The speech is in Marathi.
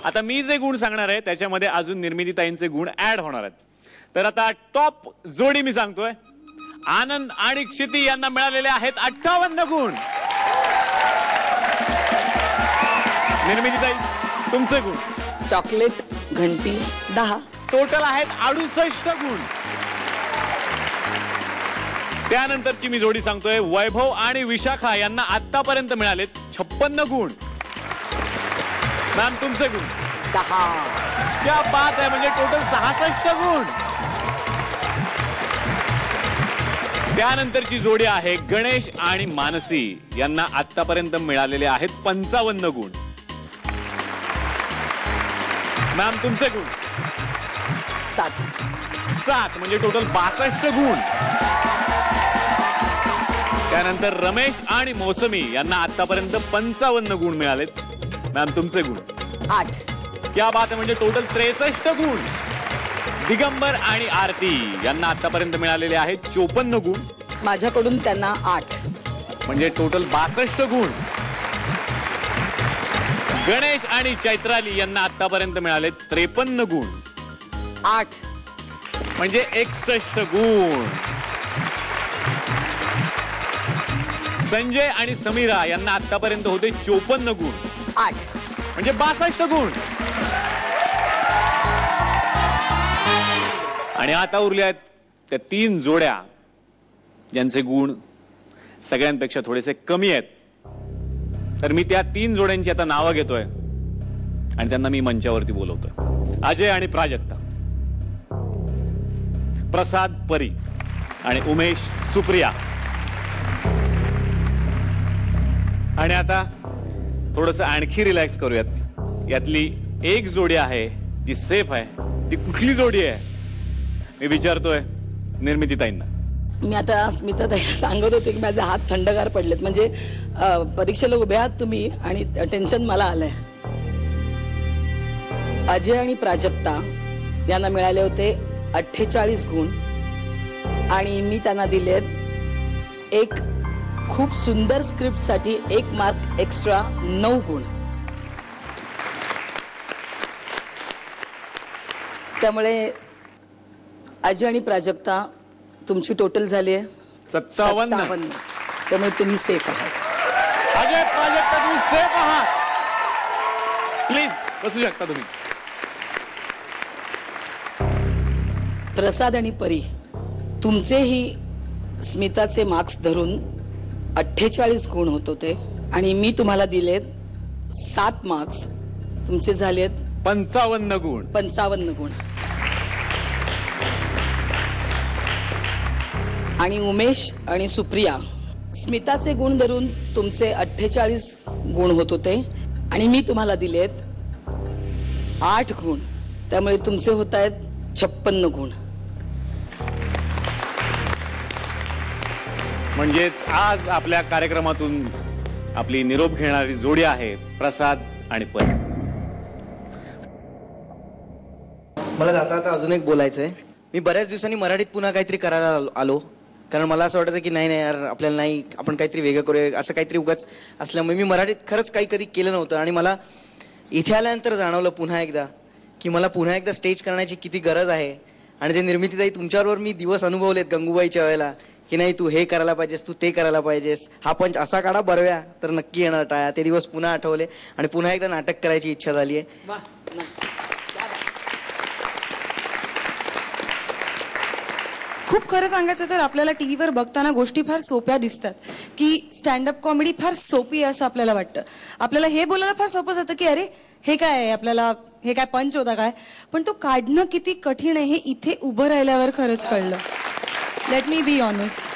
आता मी जे गुण सांगणार आहे त्याच्यामध्ये अजून निर्मितीताईंचे गुण ऍड होणार आहेत. तर आता टॉप जोडी मी सांगतोय. आनंद आणि क्षिती यांना मिळालेले आहेत 58 गुण. निर्मितीताई तुमचे गुण. चॉकलेट घंटी 10. टोटल आहेत 68 गुण. त्यानंतरची मी जोडी सांगतोय. वैभव आणि विशाखा यांना आतापर्यंत मिळालेत 56 गुण. मॅम तुमचे गुण. 10. क्या बात आहे, म्हणजे टोटल 66 गुण. त्यानंतरची जोडी आहे गणेश आणि मानसी यांना आतापर्यंत मिळालेले आहेत 55 गुण. मॅम तुमचे गुण. 7 म्हणजे टोटल 62 गुण. त्यानंतर रमेश आणि मौसमी यांना आतापर्यंत 55 गुण मिळालेत. मॅम तुमचे गुण. 8. क्या बात आहे, म्हणजे टोटल 63 गुण. दिगंबर आणि आरती यांना आतापर्यंत मिळालेले आहेत 54 गुण. माझ्याकडून त्यांना 8 म्हणजे टोटल 62 गुण. गणेश आणि चैत्राली यांना आतापर्यंत मिळाले 53 गुण. 8 म्हणजे 61 गुण. संजय आणि समीरा यांना आतापर्यंत होते 54 गुण. 8 म्हणजे 62 गुण. आणि आता उरल्या आहेत त्या 3 जोड्या ज्यांचे गुण सगळ्यांपेक्षा थोडेसे कमी आहेत. तर मी त्या 3 जोड्यांची आता नावं घेतोय आणि त्यांना मी मंचावरती बोलवतोय. अजय आणि प्राजक्ता, प्रसाद परी आणि उमेश सुप्रिया. आणि आता थोडंसं आणखी रिलॅक्स करूयात. यातली एक जोडी आहे जी सेफ आहे. ती कुठली जोडी आहे मी विचारतोय निर्मितीताईंना. मी आता स्मिताताईला सांगत होते की माझे हात थंडगार पडलेत. म्हणजे परीक्षेला उभे आहात तुम्ही आणि टेन्शन मला आलंय. अजय आणि प्राजक्ता यांना मिळाले होते 48 गुण आणि मी त्यांना दिलेत एक खूप सुंदर स्क्रिप्ट साठी 1 मार्क एक्स्ट्रा 9 गुण. त्यामुळे अजय आणि प्राजक्ता तुमची टोटल झाली आहे 57. त्यामुळे तुम्ही सेफ आहात. अजय प्राजक्ता तुम्ही सेफ आहात. प्लीज बसू शकता तुम्ही. प्रसाद आणि परी तुमचेही स्मिताचे मार्क्स धरून 48 गुण होत होते आणि मी तुम्हाला दिलेत 7 मार्क्स. तुमचे झालेत 55 गुण. 55 गुण. आणि उमेश आणि सुप्रिया स्मिताचे गुण धरून तुमचे 48 गुण होत होते आणि मी तुम्हाला दिलेत 8 गुण. त्यामुळे तुमचे होत आहेत 56 गुण. म्हणजेच आज आपल्या कार्यक्रमातून आपली निरोप घेणारी जोडी आहे प्रसाद आणि परी. मला जाता जाता अजून एक बोलायचं आहे. मी बऱ्याच दिवसांनी मराठीत पुन्हा काहीतरी करायला आलो. कारण मला असं वाटतं की नाही यार आपल्याला नाही, आपण काहीतरी वेगळं करूया असं काहीतरी उगाच असल्यामुळे मी मराठीत खरंच काही कधी केलं नव्हतं. आणि मला इथे आल्यानंतर जाणवलं पुन्हा एकदा की मला पुन्हा एकदा स्टेज करण्याची किती गरज आहे. आणि ते निर्मितीताई तुमच्याबरोबर मी दिवस अनुभवलेत गंगूबाईच्या वेळेला की नाही तू हे करायला पाहिजेस, तू ते करायला पाहिजेस, हा पंच असा काढा बरव्या तर नक्की येणार टाळ्या. ते दिवस पुन्हा आठवले आणि पुन्हा एकदा नाटक करायची इच्छा झाली आहे. खूप खरं सांगायचं तर आपल्याला टीव्हीवर बघताना गोष्टी फार सोप्या दिसतात की स्टँडअप कॉमेडी फार सोपी आहे असं आपल्याला वाटतं. आपल्याला हे बोलायला फार सोपं जातं की अरे हे काय आहे, आपल्याला हे काय पंच होता काय, पण तो काढणं किती कठीण आहे हे इथे उभं राहिल्यावर खरंच कळलं. Let me be honest.